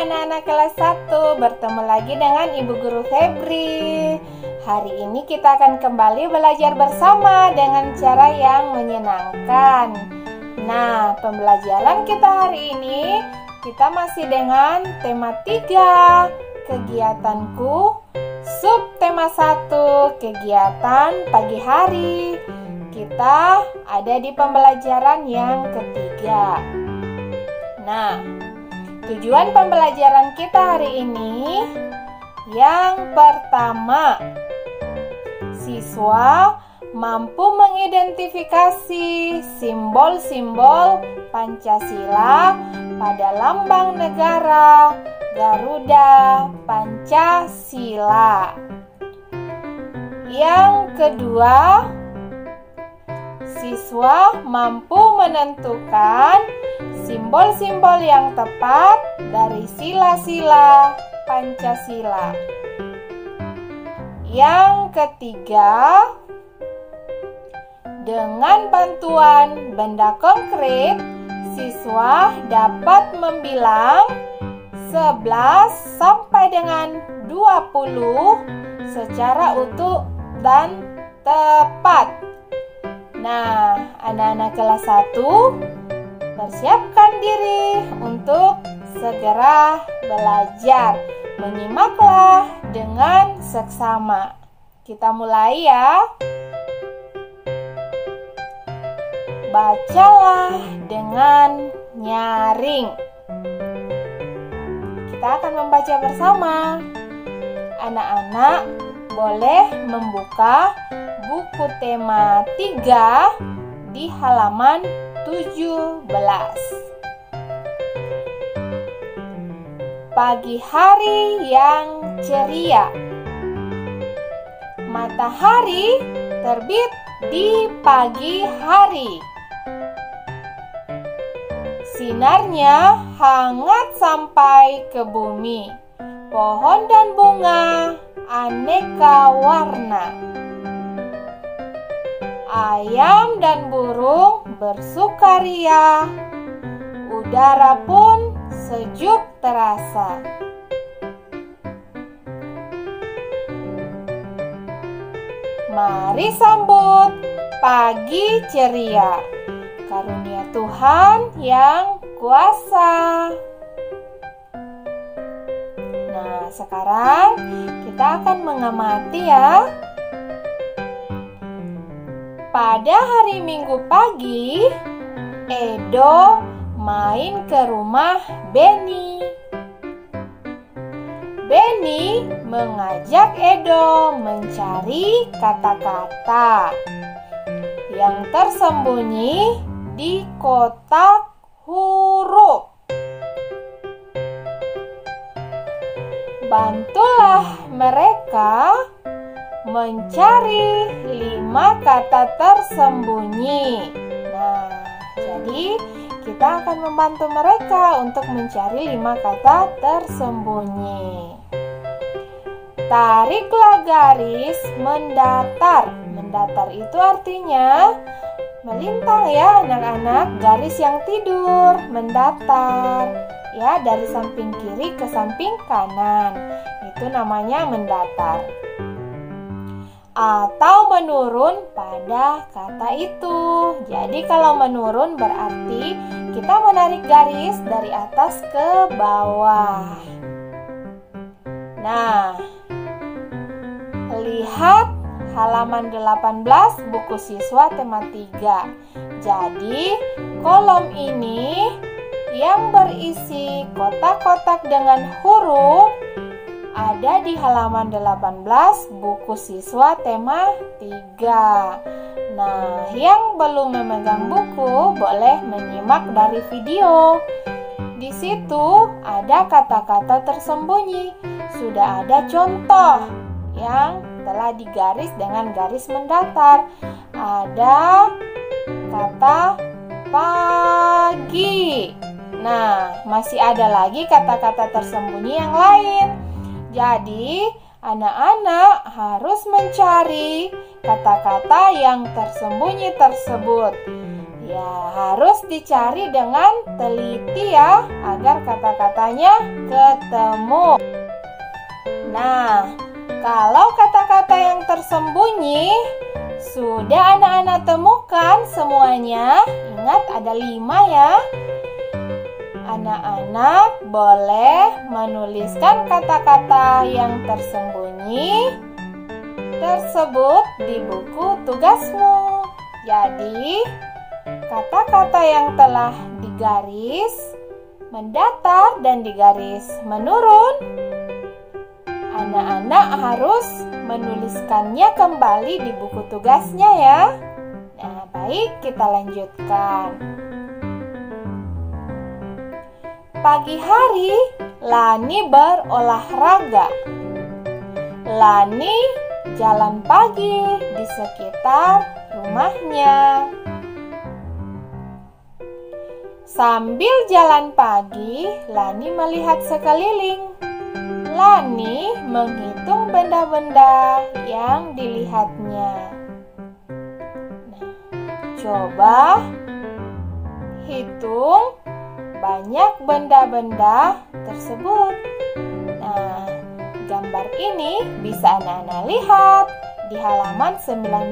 anak-anak kelas 1, bertemu lagi dengan Ibu Guru Febri. Hari ini kita akan kembali belajar bersama dengan cara yang menyenangkan. Nah, pembelajaran kita hari ini kita masih dengan tema 3, kegiatanku, subtema 1, kegiatan pagi hari. Kita ada di pembelajaran yang ketiga. Nah, tujuan pembelajaran kita hari ini yang pertama, siswa mampu mengidentifikasi simbol-simbol Pancasila pada lambang negara Garuda Pancasila. Yang kedua, siswa mampu menentukan simbol-simbol yang tepat dari sila-sila Pancasila. Yang ketiga, dengan bantuan benda konkret, siswa dapat membilang 11 sampai dengan 20 secara utuh dan tepat. Nah, anak-anak kelas 1, persiapkan diri untuk segera belajar. Menyimaklah dengan seksama. Kita mulai ya. Bacalah dengan nyaring. Kita akan membaca bersama. Anak-anak boleh membuka buku tema 3 di halaman 17. Pagi hari yang ceria. Matahari terbit di pagi hari. Sinarnya hangat sampai ke bumi. Pohon dan bunga aneka warna. Ayam dan burung bersukaria. Udara pun sejuk terasa. Mari sambut pagi ceria, karunia Tuhan yang kuasa. Nah, sekarang kita akan mengamati ya. Pada hari Minggu pagi, Edo main ke rumah Beni. Beni mengajak Edo mencari kata-kata yang tersembunyi di kotak huruf. Bantulah mereka mencari 5 kata tersembunyi. Nah, jadi kita akan membantu mereka untuk mencari 5 kata tersembunyi. Tariklah garis mendatar. Mendatar itu artinya melintang ya anak-anak, garis yang tidur, mendatar. Ya, dari samping kiri ke samping kanan. Itu namanya mendatar. Atau menurun pada kata itu. Jadi kalau menurun berarti kita menarik garis dari atas ke bawah. Nah, lihat halaman 18 buku siswa tema 3. Jadi kolom ini yang berisi kotak-kotak dengan huruf ada di halaman 18 buku siswa tema 3. Nah, yang belum memegang buku boleh menyimak dari video. Di situ ada kata-kata tersembunyi. Sudah ada contoh yang telah digaris dengan garis mendatar. Ada kata pagi. Nah, masih ada lagi kata-kata tersembunyi yang lain. Jadi, anak-anak harus mencari kata-kata yang tersembunyi tersebut. Ya, Harus dicari dengan teliti ya, agar kata-katanya ketemu. Nah, kalau kata-kata yang tersembunyi sudah anak-anak temukan semuanya. Ingat ada 5 ya. Anak-anak boleh menuliskan kata-kata yang tersembunyi tersebut di buku tugasmu. Jadi, kata-kata yang telah digaris mendatar dan digaris menurun, anak-anak harus menuliskannya kembali di buku tugasnya ya. Nah, baik, kita lanjutkan. Pagi hari, Lani berolahraga. Lani jalan pagi di sekitar rumahnya. Sambil jalan pagi, Lani melihat sekeliling. Lani menghitung benda-benda yang dilihatnya. Nah, coba hitung banyak benda-benda tersebut. Nah, gambar ini bisa anak-anak lihat di halaman 19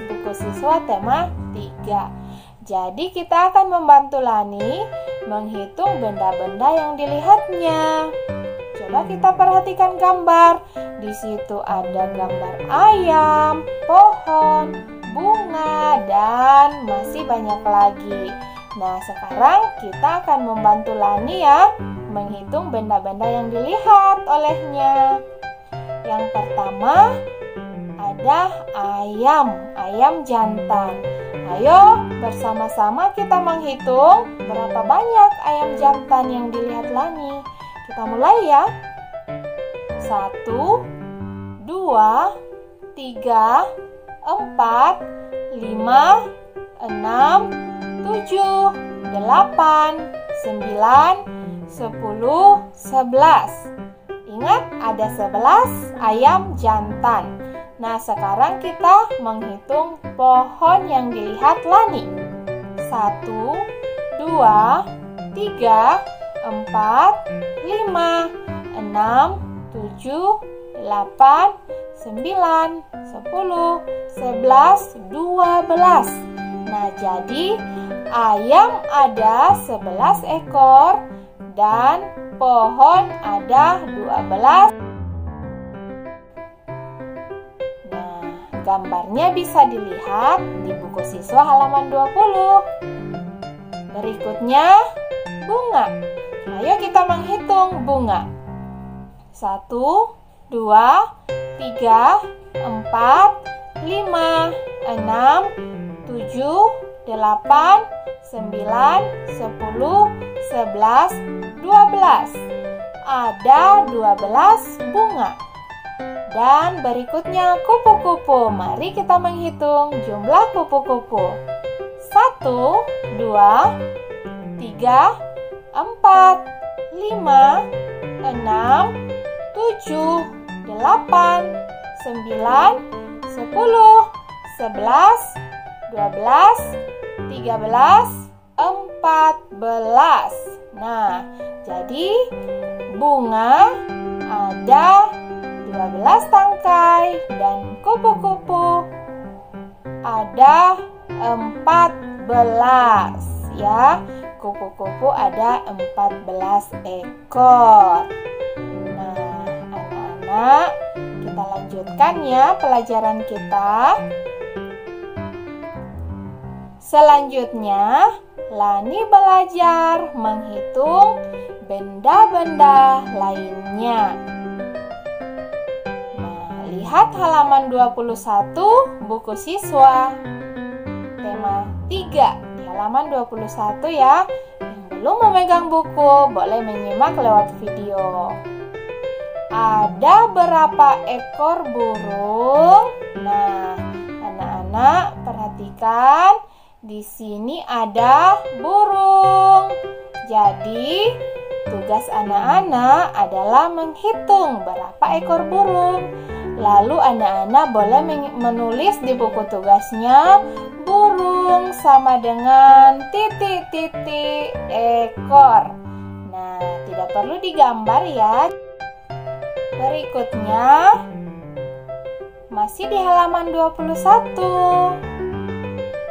buku siswa tema 3. Jadi kita akan membantu Lani menghitung benda-benda yang dilihatnya. Coba kita perhatikan gambar. Di situ ada gambar ayam, pohon, bunga, dan masih banyak lagi. Nah, sekarang kita akan membantu Lani ya menghitung benda-benda yang dilihat olehnya. Yang pertama ada ayam jantan. Ayo bersama-sama kita menghitung berapa banyak ayam jantan yang dilihat Lani. Kita mulai ya. 1, 2, 3, 4, 5, 6, 7, 8, 9, 10, 11. Ingat ada 11 ayam jantan. Nah, sekarang kita menghitung pohon yang dilihat Lani. 1, 2, 3, 4, 5, 6, 7, 8, 9, 10, 11, 12. Nah, jadi ayam ada 11 ekor dan pohon ada 12. Nah, gambarnya bisa dilihat di buku siswa halaman 20. Berikutnya bunga. Ayo kita menghitung bunga. 1, 2, 3, 4, 5, 6, 7, 8, 9, 10, 11, 12. Ada 12 bunga. Dan berikutnya kupu-kupu. Mari kita menghitung jumlah kupu-kupu. 1, 2, 3, 4, 5, 6, 7, 8, 9, 10, 11, 12, 13, 14. Nah, jadi bunga ada 12 tangkai dan kupu-kupu ada 14 ya. Kupu-kupu ada 14 ekor. Nah, anak-anak, kita lanjutkan ya pelajaran kita. Selanjutnya, Lani belajar menghitung benda-benda lainnya. Nah, lihat halaman 21 buku siswa tema 3 di halaman 21 ya. Yang belum memegang buku boleh menyimak lewat video. Ada berapa ekor burung? Nah, anak-anak perhatikan. Di sini ada burung. Jadi, tugas anak-anak adalah menghitung berapa ekor burung. Lalu anak-anak boleh menulis di buku tugasnya burung hitung sama dengan titik-titik ekor. Nah, tidak perlu digambar ya. Berikutnya masih di halaman 21.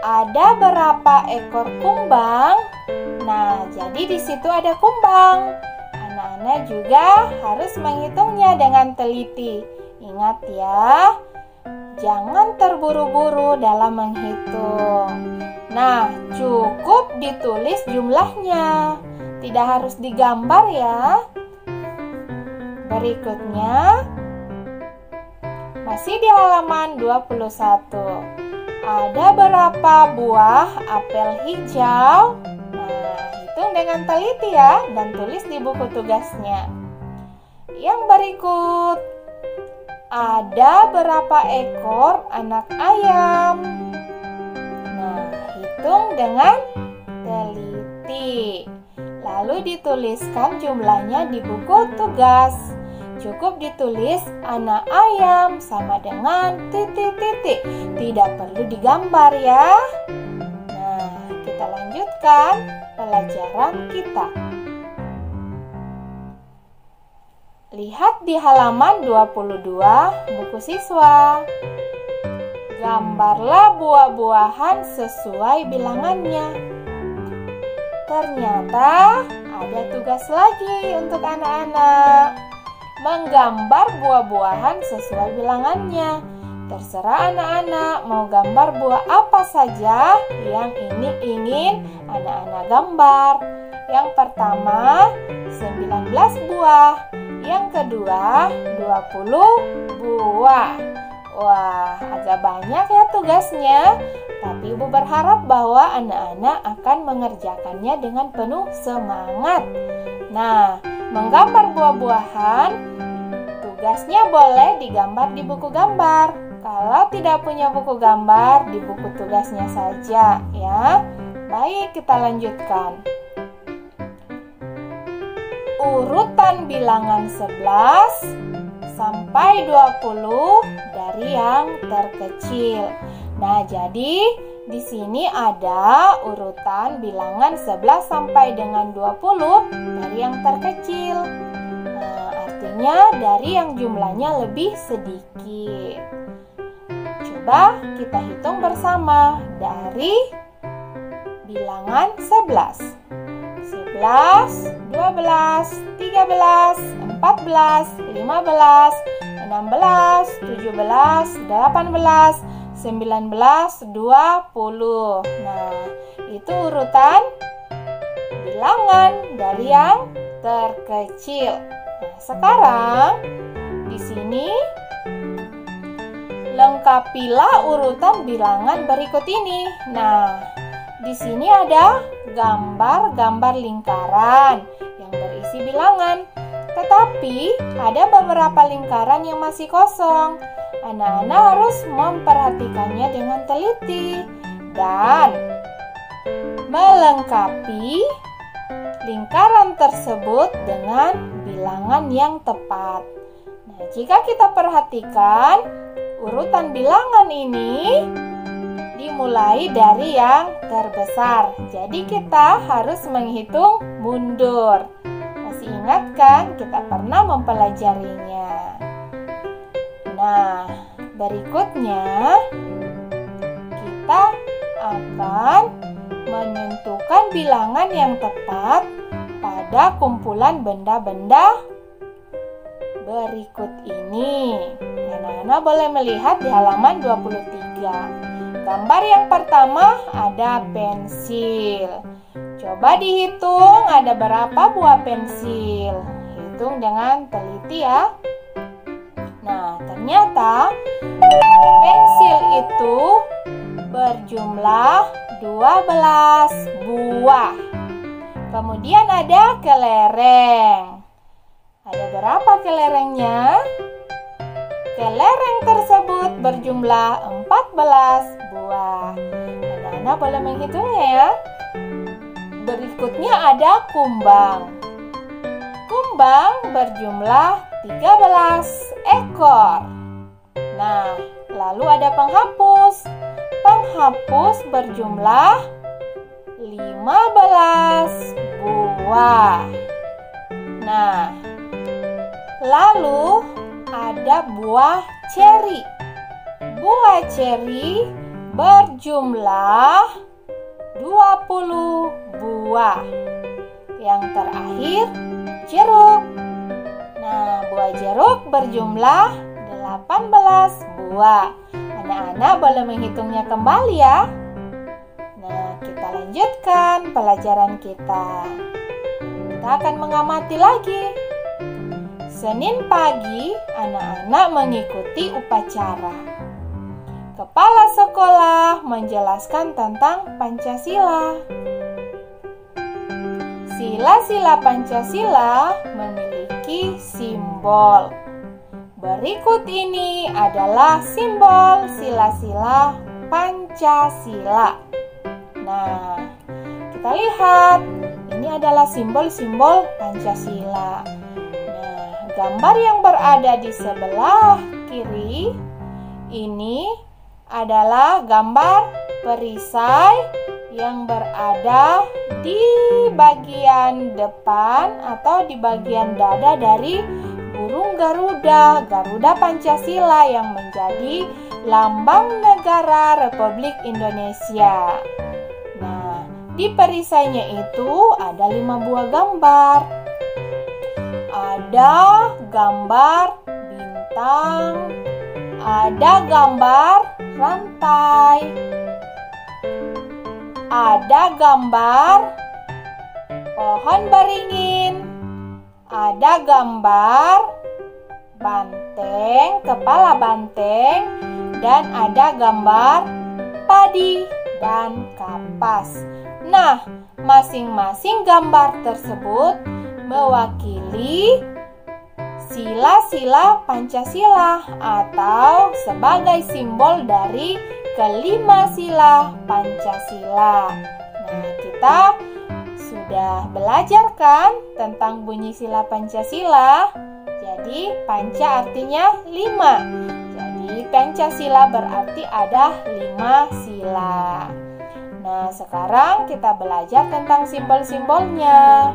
Ada berapa ekor kumbang? Nah, jadi di situ ada kumbang. Anak-anak juga harus menghitungnya dengan teliti. Ingat ya, jangan terburu-buru dalam menghitung. Nah, cukup ditulis jumlahnya. Tidak harus digambar ya. Berikutnya masih di halaman 21. Ada berapa buah apel hijau? Nah, hitung dengan teliti ya dan tulis di buku tugasnya. Yang berikut, ada berapa ekor anak ayam? Nah, hitung dengan teliti. Lalu dituliskan jumlahnya di buku tugas. Cukup ditulis anak ayam sama dengan titik-titik. Tidak perlu digambar ya. Nah, kita lanjutkan pelajaran kita. Lihat di halaman 22 buku siswa. Gambarlah buah-buahan sesuai bilangannya. Ternyata ada tugas lagi untuk anak-anak. Menggambar buah-buahan sesuai bilangannya. Terserah anak-anak mau gambar buah apa saja yang ini ingin anak-anak gambar. Yang pertama 19 buah, yang kedua 20 buah. Wah, agak banyak ya tugasnya, tapi Ibu berharap bahwa anak-anak akan mengerjakannya dengan penuh semangat. Nah, menggambar buah-buahan, tugasnya boleh digambar di buku gambar. Kalau tidak punya buku gambar, di buku tugasnya saja ya. Baik, kita lanjutkan. Urutan bilangan 11 sampai 20 dari yang terkecil. Nah, jadi di sini ada urutan bilangan 11 sampai dengan 20 dari yang terkecil. Nah, artinya dari yang jumlahnya lebih sedikit. Coba kita hitung bersama dari bilangan 11. 11, 12, 13, 14, 15, 16, 17, 18, 19, 20. Nah, itu urutan bilangan dari yang terkecil. Nah, sekarang di sini lengkapilah urutan bilangan berikut ini. Nah, di sini ada gambar-gambar lingkaran yang berisi bilangan. Tetapi ada beberapa lingkaran yang masih kosong. Anak-anak harus memperhatikannya dengan teliti dan melengkapi lingkaran tersebut dengan bilangan yang tepat. Nah, jika kita perhatikan urutan bilangan ini dimulai dari yang terbesar. Jadi kita harus menghitung mundur. Masih ingat kan kita pernah mempelajarinya? Nah, berikutnya kita akan menentukan bilangan yang tepat pada kumpulan benda-benda berikut ini. Anak-anak boleh melihat di halaman 23. Gambar yang pertama ada pensil. Coba dihitung ada berapa buah pensil. Hitung dengan teliti ya. Nah, ternyata pensil itu berjumlah 12 buah. Kemudian ada kelereng. Ada berapa kelerengnya? Kelereng tersebut berjumlah 14 buah. Anak-anak boleh menghitungnya ya. Berikutnya ada kumbang. Kumbang berjumlah 13 ekor. Nah, lalu ada penghapus. penghapus berjumlah 15 buah. Nah, lalu ada buah ceri. Buah ceri berjumlah 20 buah. Yang terakhir, jeruk. Nah, buah jeruk berjumlah 18 buah. Anak-anak boleh menghitungnya kembali ya. Nah, kita lanjutkan pelajaran kita. Kita akan mengamati lagi. Senin pagi, anak-anak mengikuti upacara. Kepala sekolah menjelaskan tentang Pancasila. Sila-sila Pancasila memiliki simbol. Berikut ini adalah simbol sila-sila Pancasila. Nah, kita lihat. Ini adalah simbol-simbol Pancasila. Nah, gambar yang berada di sebelah kiri ini adalah gambar perisai yang berada di bagian depan atau di bagian dada dari burung Garuda, Garuda Pancasila yang menjadi lambang negara Republik Indonesia. Nah, di perisainya itu ada 5 buah gambar. Ada gambar bintang, ada gambar rantai, ada gambar pohon beringin, ada gambar banteng, kepala banteng, dan ada gambar padi dan kapas. Nah, masing-masing gambar tersebut mewakili sila-sila Pancasila atau sebagai simbol dari kelima sila Pancasila. Nah, kita sudah belajar kan tentang bunyi sila Pancasila. Jadi, panca artinya 5. Jadi, Pancasila berarti ada 5 sila. Nah, sekarang kita belajar tentang simbol-simbolnya.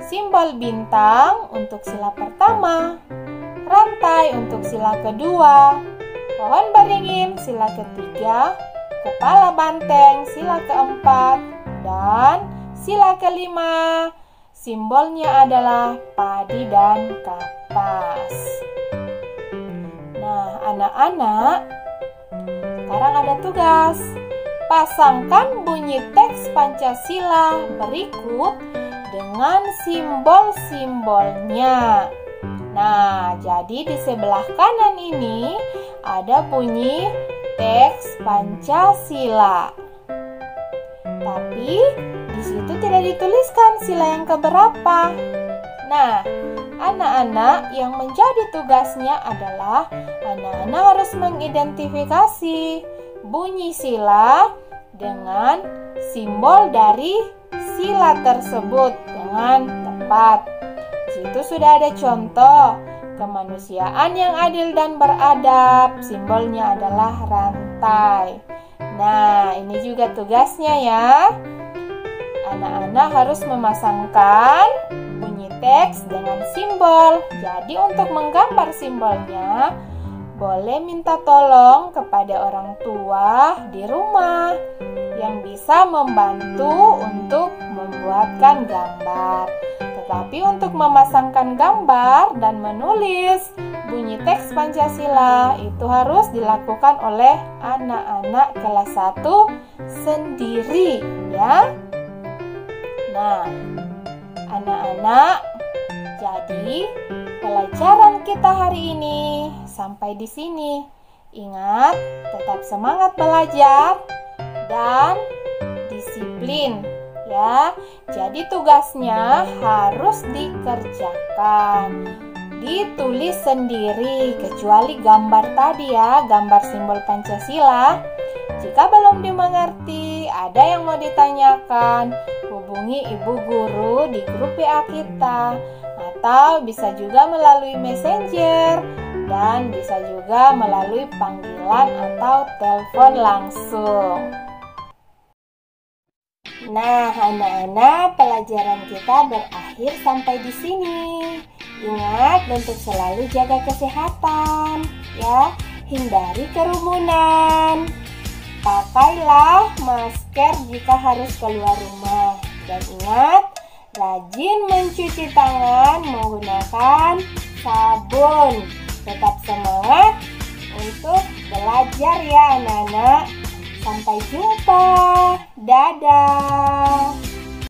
Simbol bintang untuk sila pertama, rantai untuk sila kedua, pohon beringin sila ketiga, kepala banteng sila keempat, dan sila kelima simbolnya adalah padi dan kapas. Nah, anak-anak, sekarang ada tugas. Pasangkan bunyi teks Pancasila berikut dengan simbol-simbolnya. Nah, jadi di sebelah kanan ini ada bunyi teks Pancasila. Tapi di situ tidak dituliskan sila yang keberapa. Nah, anak-anak yang menjadi tugasnya adalah anak-anak harus mengidentifikasi bunyi sila dengan simbol dari sila tersebut dengan tepat. Di situ sudah ada contoh kemanusiaan yang adil dan beradab, simbolnya adalah rantai. Nah, ini juga tugasnya ya. Anak-anak harus memasangkan bunyi teks dengan simbol. Jadi untuk menggambar simbolnya, boleh minta tolong kepada orang tua di rumah yang bisa membantu untuk membuatkan gambar. Tetapi untuk memasangkan gambar dan menulis bunyi teks Pancasila itu harus dilakukan oleh anak-anak kelas 1 sendiri ya. Nah, anak-anak, jadi pelajaran kita hari ini sampai di sini. Ingat, tetap semangat belajar dan disiplin ya. Jadi tugasnya harus dikerjakan. Ditulis sendiri kecuali gambar tadi ya, gambar simbol Pancasila. Jika belum dimengerti, ada yang mau ditanyakan, hubungi ibu guru di grup WA kita. Atau bisa juga melalui messenger dan bisa juga melalui panggilan atau telepon langsung. Nah, anak-anak, pelajaran kita berakhir sampai di sini. Ingat untuk selalu jaga kesehatan, ya. Hindari kerumunan. Pakailah masker jika harus keluar rumah. Dan ingat, rajin mencuci tangan menggunakan sabun. Tetap semangat untuk belajar ya anak-anak. Sampai jumpa. Dadah.